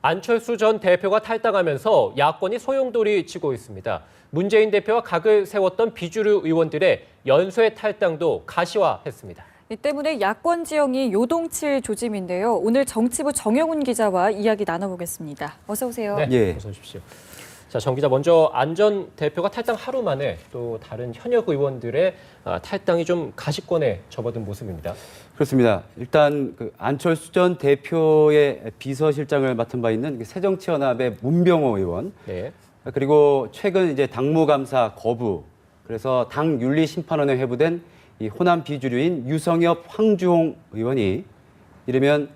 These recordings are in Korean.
안철수 전 대표가 탈당하면서 야권이 소용돌이 치고 있습니다. 문재인 대표와 각을 세웠던 비주류 의원들의 연쇄 탈당도 가시화했습니다. 이 때문에 야권 지형이 요동칠 조짐인데요. 오늘 정치부 정영훈 기자와 이야기 나눠보겠습니다. 어서 오세요. 네, 예. 어서 오십시오. 자, 정 기자, 먼저 안 전 대표가 탈당 하루 만에 또 다른 현역 의원들의 탈당이 좀 가시권에 접어든 모습입니다. 그렇습니다. 일단 안철수 전 대표의 비서실장을 맡은 바 있는 새정치연합의 문병호 의원, 네. 그리고 최근 이제 당무감사 거부, 그래서 당 윤리심판원에 회부된 이 호남 비주류인 유성엽, 황주홍 의원이 이르면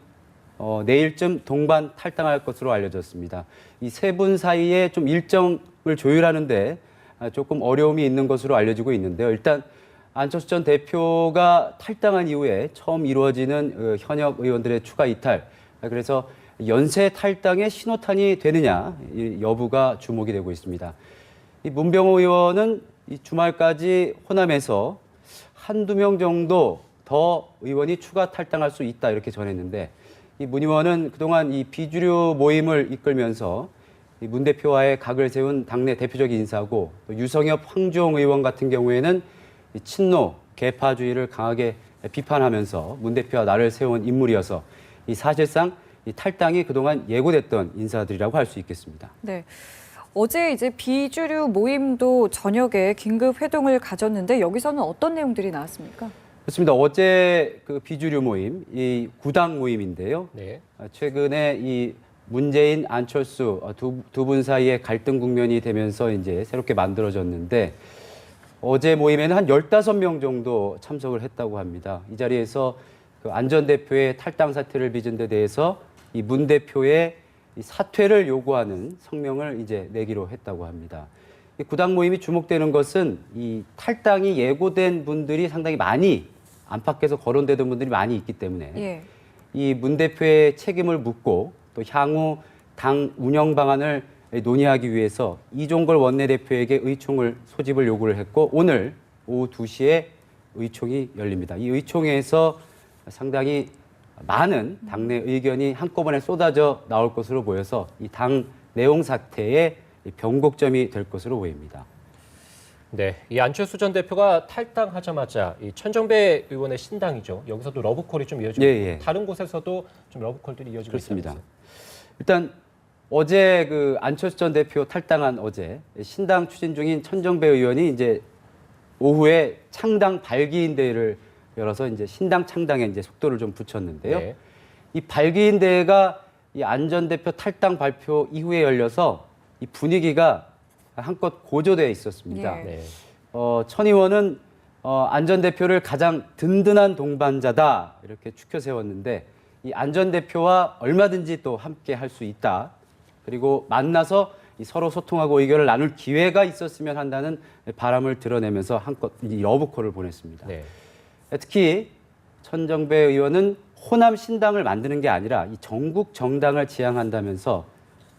내일쯤 동반 탈당할 것으로 알려졌습니다. 이 세 분 사이에 좀 일정을 조율하는데 조금 어려움이 있는 것으로 알려지고 있는데요. 일단 안철수 전 대표가 탈당한 이후에 처음 이루어지는 현역 의원들의 추가 이탈, 그래서 연쇄 탈당의 신호탄이 되느냐 이 여부가 주목이 되고 있습니다. 이 문병호 의원은 이 주말까지 호남에서 한두 명 정도 더 의원이 추가 탈당할 수 있다 이렇게 전했는데, 이 문 의원은 그동안 이 비주류 모임을 이끌면서 이 문 대표와의 각을 세운 당내 대표적인 인사고, 또 유성엽, 황주홍 의원 같은 경우에는 이 친노, 개파주의를 강하게 비판하면서 문 대표와 나를 세운 인물이어서 이 사실상 이 탈당이 그동안 예고됐던 인사들이라고 할 수 있겠습니다. 네. 어제 이제 비주류 모임도 저녁에 긴급 회동을 가졌는데 여기서는 어떤 내용들이 나왔습니까? 그렇습니다. 어제 그 비주류 모임, 이 구당 모임인데요. 네. 최근에 이 문재인, 안철수 두 분 사이에 갈등 국면이 되면서 이제 새롭게 만들어졌는데, 어제 모임에는 한 15명 정도 참석을 했다고 합니다. 이 자리에서 그 안 전 대표의 탈당 사태를 빚은 데 대해서 이 문 대표의 이 사퇴를 요구하는 성명을 이제 내기로 했다고 합니다. 이 구당 모임이 주목되는 것은 이 탈당이 예고된 분들이 상당히 많이 안팎에서 거론되던 분들이 많이 있기 때문에 예. 이 문 대표의 책임을 묻고 또 향후 당 운영 방안을 논의하기 위해서 이종걸 원내대표에게 의총을 소집을 요구를 했고, 오늘 오후 2시에 의총이 열립니다. 이 의총에서 상당히 많은 당내 의견이 한꺼번에 쏟아져 나올 것으로 보여서 이 당 내용 사태의 변곡점이 될 것으로 보입니다. 네, 이 안철수 전 대표가 탈당하자마자 이 천정배 의원의 신당이죠. 여기서도 러브콜이 좀 이어지고 예. 다른 곳에서도 좀 러브콜들이 이어지고 그렇습니다. 있습니다. 일단 어제 그 안철수 전 대표 탈당한 어제 신당 추진 중인 천정배 의원이 이제 오후에 창당 발기인 대회를 열어서 이제 신당 창당에 이제 속도를 좀 붙였는데요. 네. 이 발기인 대회가 이 안 전 대표 탈당 발표 이후에 열려서 이 분위기가 한껏 고조되어 있었습니다. 예. 네. 천 의원은 안 전 대표를 가장 든든한 동반자다 이렇게 추켜 세웠는데, 이 안 전 대표와 얼마든지 또 함께 할 수 있다. 그리고 만나서 서로 소통하고 의견을 나눌 기회가 있었으면 한다는 바람을 드러내면서 한껏 이 러브콜을 보냈습니다. 네. 특히 천정배 의원은 호남 신당을 만드는 게 아니라 이 전국 정당을 지향한다면서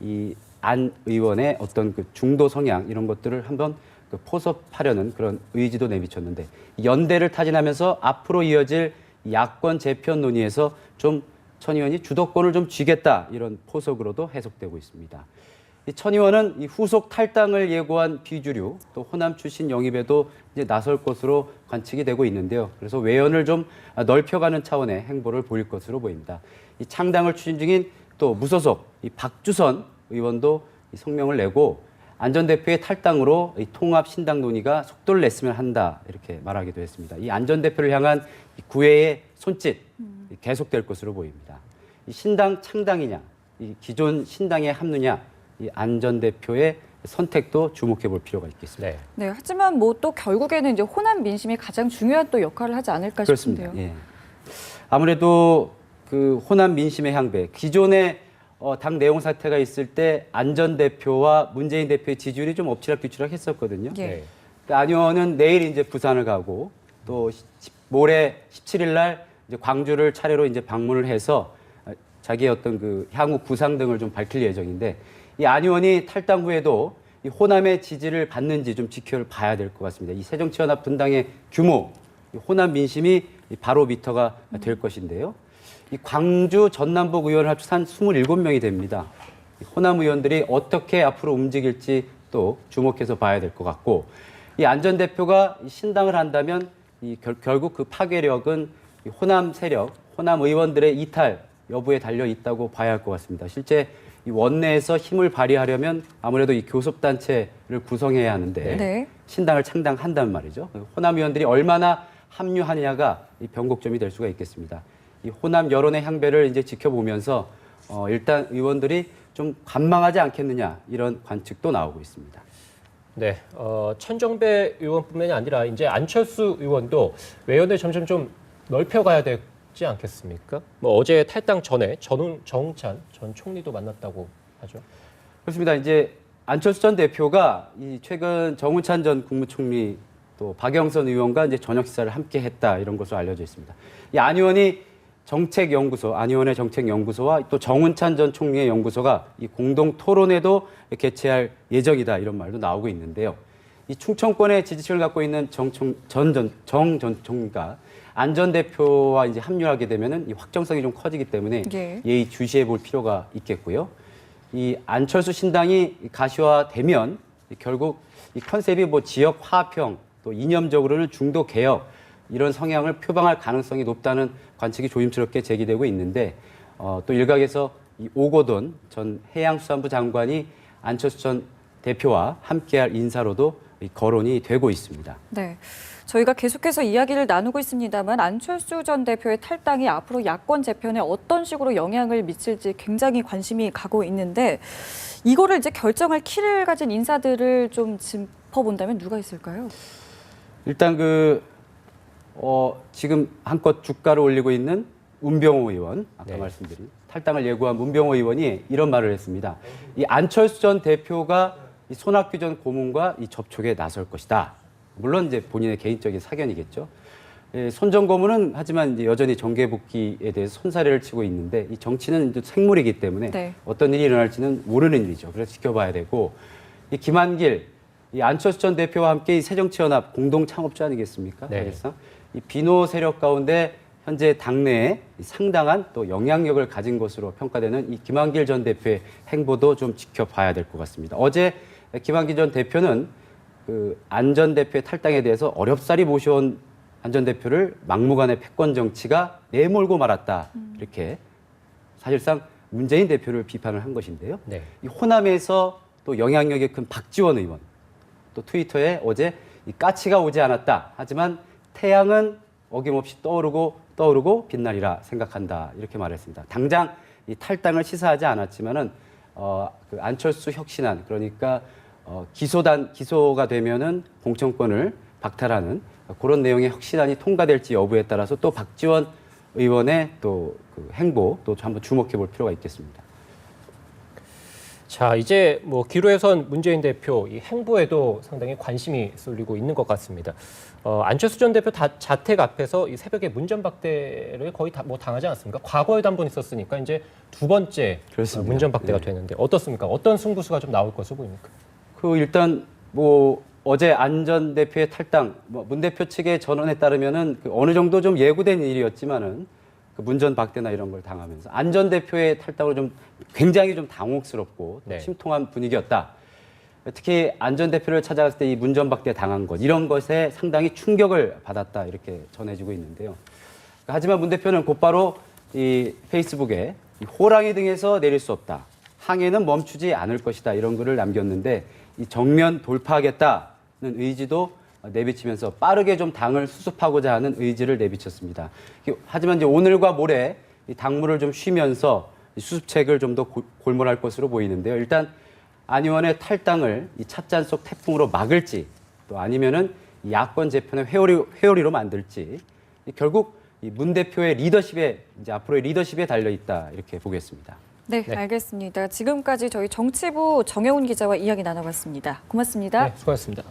이 안 의원의 어떤 그 중도 성향 이런 것들을 한번 그 포섭하려는 그런 의지도 내비쳤는데, 연대를 타진하면서 앞으로 이어질 야권 재편 논의에서 좀 천 의원이 주도권을 좀 쥐겠다 이런 포석으로도 해석되고 있습니다. 이 천 의원은 이 후속 탈당을 예고한 비주류 또 호남 출신 영입에도 이제 나설 것으로 관측이 되고 있는데요. 그래서 외연을 좀 넓혀가는 차원의 행보를 보일 것으로 보입니다. 이 창당을 추진 중인 또 무소속 이 박주선 의원도 이 성명을 내고 안 전 대표의 탈당으로 이 통합 신당 논의가 속도를 냈으면 한다 이렇게 말하기도 했습니다. 이 안 전 대표를 향한 이 구애의 손짓 계속될 것으로 보입니다. 이 신당 창당이냐, 이 기존 신당에 합류냐, 이 안 전 대표의 선택도 주목해 볼 필요가 있겠습니다. 네. 네. 하지만 뭐 또 결국에는 이제 호남 민심이 가장 중요한 또 역할을 하지 않을까 그렇습니다. 싶은데요. 예. 아무래도 그 호남 민심의 향배, 기존에 당 내용 사태가 있을 때 안 전 대표와 문재인 대표의 지지율이 좀 엎치락뒤치락 했었거든요. 예. 네. 안 의원은 내일 이제 부산을 가고 또 모레 17일 날 이제 광주를 차례로 이제 방문을 해서 자기의 어떤 그 향후 구상 등을 좀 밝힐 예정인데, 이 안 의원이 탈당 후에도 이 호남의 지지를 받는지 좀 지켜봐야 될 것 같습니다. 이 새정치연합 분당의 규모, 이 호남 민심이 바로미터가 될 것인데요. 이 광주 전남북 의원 합쳐서 한 27명이 됩니다. 호남 의원들이 어떻게 앞으로 움직일지 또 주목해서 봐야 될 것 같고, 이 안 전 대표가 신당을 한다면 결국 그 파괴력은 이 호남 세력, 호남 의원들의 이탈 여부에 달려 있다고 봐야 할 것 같습니다. 실제 이 원내에서 힘을 발휘하려면 아무래도 이 교섭단체를 구성해야 하는데 네. 신당을 창당한단 말이죠. 호남 의원들이 얼마나 합류하느냐가 이 변곡점이 될 수가 있겠습니다. 이 호남 여론의 향배를 이제 지켜보면서 일단 의원들이 좀 관망하지 않겠느냐 이런 관측도 나오고 있습니다. 네, 천정배 의원뿐만이 아니라 이제 안철수 의원도 외연을 점점 좀 넓혀가야 되지 않겠습니까? 뭐 어제 탈당 전에 정우찬 전 총리도 만났다고 하죠. 그렇습니다. 이제 안철수 전 대표가 이 최근 정우찬 전 국무총리 또 박영선 의원과 이제 저녁 식사를 함께 했다 이런 것으로 알려져 있습니다. 이 안 의원이 안 의원의 정책연구소와 또 정운찬 전 총리의 연구소가 이 공동 토론회도 개최할 예정이다 이런 말도 나오고 있는데요. 이 충청권의 지지층을 갖고 있는 정 전 총리가 안 전 대표와 이제 합류하게 되면은 이 확정성이 좀 커지기 때문에 예. 예의 주시해 볼 필요가 있겠고요. 이 안철수 신당이 가시화되면 결국 이 컨셉이 뭐 지역 화평 또 이념적으로는 중도 개혁 이런 성향을 표방할 가능성이 높다는 관측이 조심스럽게 제기되고 있는데 또 일각에서 이 오거돈 전 해양수산부 장관이 안철수 전 대표와 함께할 인사로도 거론이 되고 있습니다. 네. 저희가 계속해서 이야기를 나누고 있습니다만 안철수 전 대표의 탈당이 앞으로 야권 재편에 어떤 식으로 영향을 미칠지 굉장히 관심이 가고 있는데 이거를 이제 결정할 키를 가진 인사들을 좀 짚어본다면 누가 있을까요? 일단 지금 한껏 주가를 올리고 있는 문병호 의원, 아까 네. 말씀드린 탈당을 예고한 문병호 의원이 이런 말을 했습니다. 이 안철수 전 대표가 이 손학규 전 고문과 이 접촉에 나설 것이다. 물론 이제 본인의 개인적인 사견이겠죠. 손 전 고문은 하지만 이제 여전히 정계 복귀에 대해서 손사래를 치고 있는데 이 정치는 이제 생물이기 때문에 네. 어떤 일이 일어날지는 모르는 일이죠. 그래서 지켜봐야 되고 이 김한길, 이 안철수 전 대표와 함께 이 새정치연합 공동 창업주 아니겠습니까? 네. 사실상 이 비노 세력 가운데 현재 당내에 상당한 또 영향력을 가진 것으로 평가되는 이 김한길 전 대표의 행보도 좀 지켜봐야 될 것 같습니다. 어제 김한길 전 대표는 그 안 전 대표의 탈당에 대해서 어렵사리 모셔온 안 전 대표를 막무가내 패권 정치가 내몰고 말았다. 이렇게 사실상 문재인 대표를 비판을 한 것인데요. 네. 이 호남에서 또 영향력이 큰 박지원 의원 또 트위터에 어제 이 까치가 오지 않았다. 하지만 태양은 어김없이 떠오르고 빛나리라 생각한다. 이렇게 말했습니다. 당장 이 탈당을 시사하지 않았지만은 그 안철수 혁신안 그러니까 기소가 되면은 공천권을 박탈하는 그런 내용의 혁신안이 통과될지 여부에 따라서 또 박지원 의원의 또 그 행보 또 한번 주목해 볼 필요가 있겠습니다. 자, 이제 뭐 기로에선 문재인 대표 이 행보에도 상당히 관심이 쏠리고 있는 것 같습니다. 안철수 전 대표 자택 앞에서 이 새벽에 문전박대를 거의 뭐 당하지 않았습니까? 과거에도 한 번 있었으니까 이제 두 번째 그렇습니다. 문전박대가 네. 되는데 어떻습니까? 어떤 승부수가 좀 나올 것으로 보입니까? 일단 뭐 어제 안 전 대표의 탈당, 문 대표 측의 전언에 따르면은 어느 정도 좀 예고된 일이었지만은 그 문전박대나 이런 걸 당하면서 안 전 대표의 탈당으로 좀 굉장히 좀 당혹스럽고 네. 심통한 분위기였다. 특히 안 전 대표를 찾아갔을 때 이 문전박대 당한 것 이런 것에 상당히 충격을 받았다 이렇게 전해지고 있는데요. 하지만 문 대표는 곧바로 이 페이스북에 이 호랑이 등에서 내릴 수 없다. 항해는 멈추지 않을 것이다 이런 글을 남겼는데 이 정면 돌파하겠다는 의지도 내비치면서 빠르게 좀 당을 수습하고자 하는 의지를 내비쳤습니다. 하지만 이제 오늘과 모레 이 당무를 좀 쉬면서 수습책을 좀 더 골몰할 것으로 보이는데요. 일단 안 의원의 탈당을 이 찻잔 속 태풍으로 막을지 또 아니면은 야권 재편의 회오리로 만들지 결국 이 문 대표의 리더십에 이제 앞으로의 리더십에 달려 있다 이렇게 보겠습니다. 네, 네. 알겠습니다. 지금까지 저희 정치부 정혜훈 기자와 이야기 나눠봤습니다. 고맙습니다. 네, 수고하셨습니다.